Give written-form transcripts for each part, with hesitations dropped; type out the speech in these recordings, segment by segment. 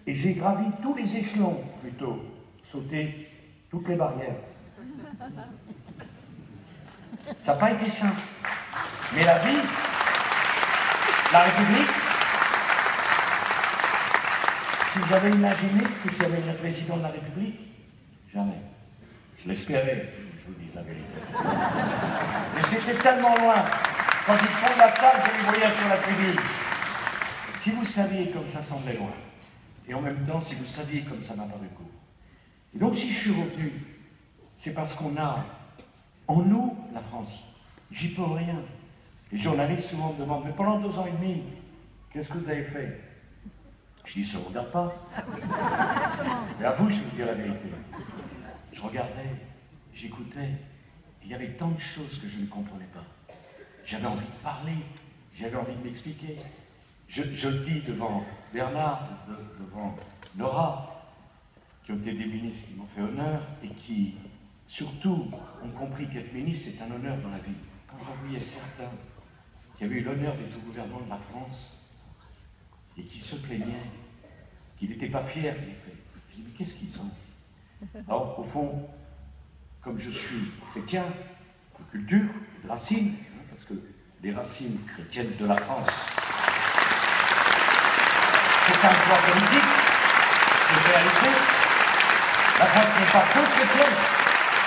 Et j'ai gravi tous les échelons, plutôt, sauté toutes les barrières. Ça n'a pas été simple. Mais la vie, la République, si j'avais imaginé que je deviendrais président de la République, jamais. Je l'espérais, je vous dis la vérité. Mais c'était tellement loin. Quand ils sont de la salle, je les voyais sur la tribune. Si vous saviez comme ça semblait loin, et en même temps, si vous saviez comme ça m'a paru court. Et donc, si je suis revenu, c'est parce qu'on a en nous la France. J'y peux rien. Les journalistes souvent me demandent, mais pendant 2 ans et demi, qu'est-ce que vous avez fait? Je dis, ça ne regarde pas. Mais à vous, je vais vous dire la vérité. Je regardais, j'écoutais, il y avait tant de choses que je ne comprenais pas. J'avais envie de parler, j'avais envie de m'expliquer. Je le dis devant Bernard, devant Nora, qui ont été des ministres qui m'ont fait honneur et qui, surtout, ont compris qu'être ministre, c'est un honneur dans la vie. Quand j'en voyais certains qui avaient eu l'honneur d'être au gouvernement de la France et qui se plaignaient, qui n'étaient pas fiers, je dis, mais qu'est-ce qu'ils ont? Alors, au fond, comme je suis chrétien, de culture, de racines, parce que les racines chrétiennes de la France, c'est un choix politique, c'est une réalité. La France n'est pas que chrétienne,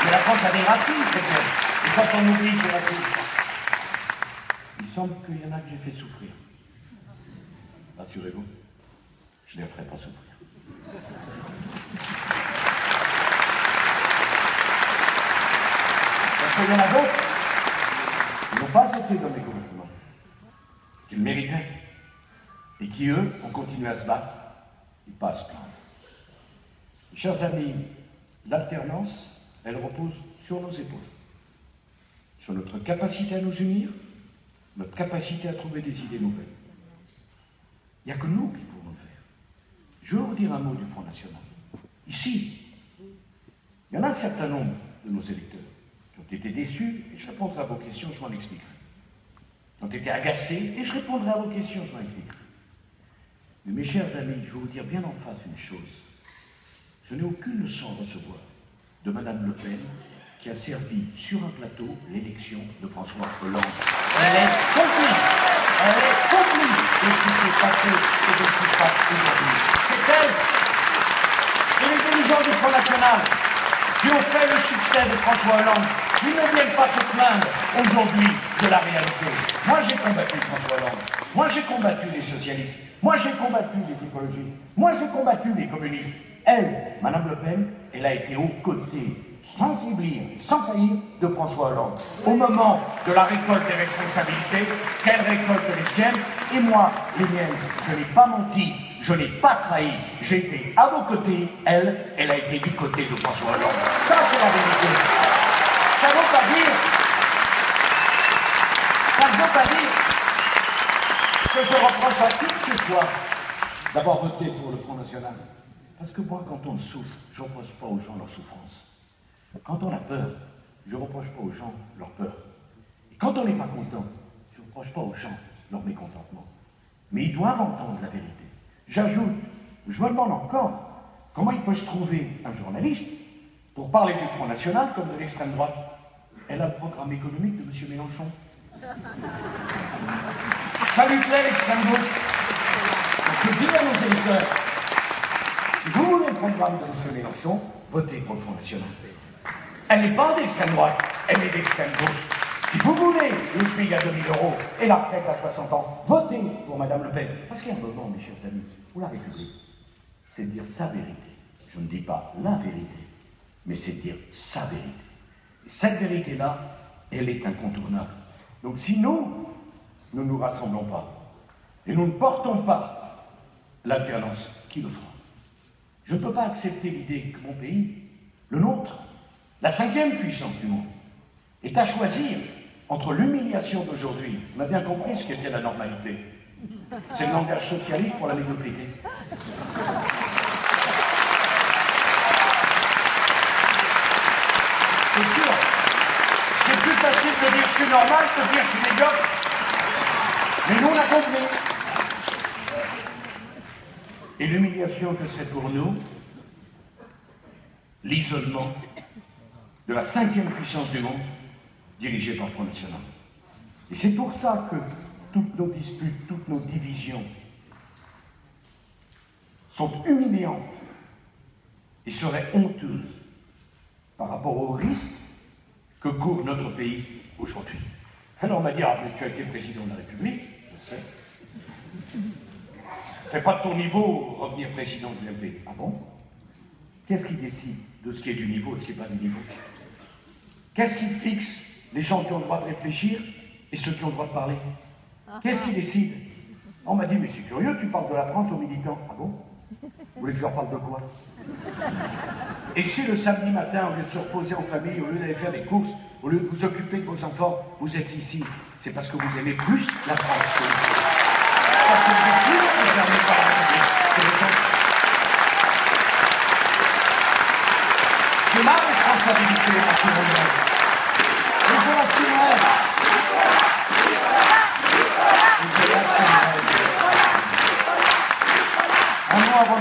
mais la France a des racines chrétiennes. Et quand on oublie ces racines, il semble qu'il y en a que j'ai fait souffrir. Rassurez-vous, je ne les ferai pas souffrir. Parce qu'il y en a d'autres qui n'ont pas été dans mes gouvernements, qui le méritaient, et qui, eux, ont continué à se battre et pas à se plaindre. Mes chers amis, l'alternance, elle repose sur nos épaules, sur notre capacité à nous unir, notre capacité à trouver des idées nouvelles. Il n'y a que nous qui pouvons le faire. Je veux vous dire un mot du Front National. Ici, il y en a un certain nombre de nos électeurs qui ont été déçus, et je répondrai à vos questions, je m'en expliquerai. Qui ont été agacés, et je répondrai à vos questions, je m'en expliquerai. Mais mes chers amis, je veux vous dire bien en face une chose. Je n'ai aucune leçon à recevoir de Madame Le Pen, qui a servi sur un plateau l'élection de François Hollande. Elle est complice. Elle est complice de ce qui s'est passé et de ce qui se passe aujourd'hui. C'est elle et les dirigeants du Front National qui ont fait le succès de François Hollande. Ils ne viennent pas se plaindre aujourd'hui de la réalité. Moi, j'ai combattu François Hollande. Moi, j'ai combattu les socialistes. Moi, j'ai combattu les écologistes. Moi, j'ai combattu les communistes. Elle, Madame Le Pen, elle a été aux côtés, sans faiblir, sans faillir, de François Hollande. Au moment de la récolte des responsabilités, qu'elle récolte les siennes, et moi, les miennes. Je n'ai pas menti, je n'ai pas trahi. J'ai été à vos côtés, elle a été du côté de François Hollande. Ça, c'est la vérité. Ça ne veut pas dire... Ça ne veut pas dire que je reproche à qui que ce soit d'avoir voté pour le Front National. Parce que moi, quand on souffre, je ne reproche pas aux gens leur souffrance. Quand on a peur, je ne reproche pas aux gens leur peur. Et quand on n'est pas content, je ne reproche pas aux gens leur mécontentement. Mais ils doivent entendre la vérité. J'ajoute, je me demande encore, comment il peut se trouver un journaliste pour parler du Front National comme de l'extrême droite? Elle a le programme économique de M. Mélenchon. Ça lui plaît, l'extrême gauche. Donc je dis à nos électeurs, si vous voulez le programme de M. Mélenchon, votez pour le Front National. Elle n'est pas d'extrême droite, elle est d'extrême gauche. Si vous voulez le SMIC à 2 000 € et la retraite à 60 ans, votez pour Mme Le Pen. Parce qu'il y a un moment, mes chers amis, où la République, c'est dire sa vérité. Je ne dis pas la vérité, mais c'est dire sa vérité. Et cette vérité-là, elle est incontournable. Donc si nous ne nous rassemblons pas, et nous ne portons pas l'alternance, qui le fera? Je ne peux pas accepter l'idée que mon pays, le nôtre, la 5e puissance du monde, est à choisir entre l'humiliation d'aujourd'hui. On a bien compris ce qu'était la normalité. C'est le langage socialiste pour la médiocrité. C'est sûr. C'est plus facile de dire je suis normal que de dire je suis médiocre. Mais nous, on a compris. Et l'humiliation que serait pour nous l'isolement de la 5e puissance du monde, dirigée par le Front National. Et c'est pour ça que toutes nos disputes, toutes nos divisions sont humiliantes et seraient honteuses par rapport au risque que court notre pays aujourd'hui. Alors on m'a dit, ah mais tu as été président de la République, je sais. C'est pas de ton niveau revenir président de l'UMP. Ah bon? Qu'est-ce qui décide de ce qui est du niveau et de ce qui n'est pas du niveau? Qu'est-ce qui fixe les gens qui ont le droit de réfléchir et ceux qui ont le droit de parler? Qu'est-ce qui décide? On m'a dit, mais c'est curieux, tu parles de la France aux militants. Ah bon? Vous voulez que je leur parle de quoi? Et si le samedi matin, au lieu de se reposer en famille, au lieu d'aller faire des courses, au lieu de vous occuper de vos enfants, vous êtes ici, c'est parce que vous aimez plus la France que les autres. Parce que vous êtes plus concernés par la République que les autres. C'est ma responsabilité à tout le monde.